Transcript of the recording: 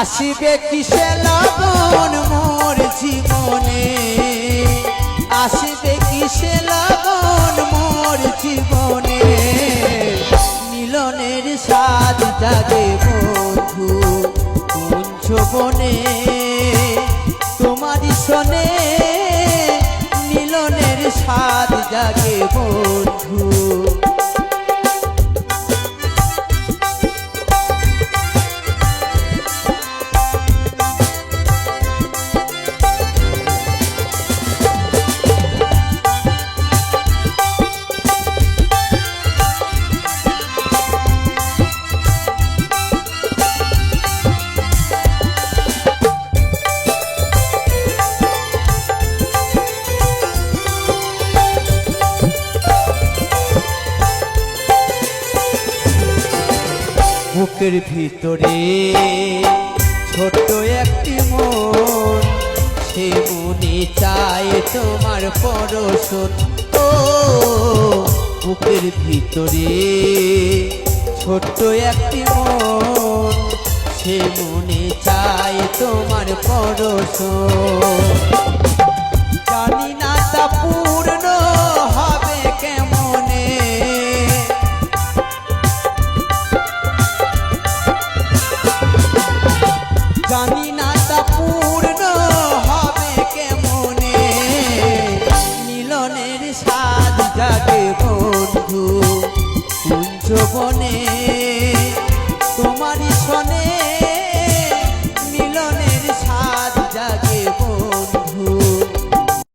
আসিবে কিসে লগন মোর জীবনে, আসিবে কিসে লগন মোর জীবনে, মিলনের স্বাদ জাগে বন্ধু কুঞ্জ বনে, তোমারই শোনে মিলনের স্বাদ জাগে বন্ধু। বুকের ভিতরে ছোট্ট একটি মন, সে মনে চায় তোমার পরশন। ও বুকের ভিতরে ছোট্ট একটি মন, সে মনে চায় তোমার পরশন। জানি না তা পূর্ণ হবে কেমনে, জানি না তা পূর্ণ হবে কেমনে, মিলনের স্বাদ জাগে বন্ধু কুঞ্জ বনে, তোমারই শোনে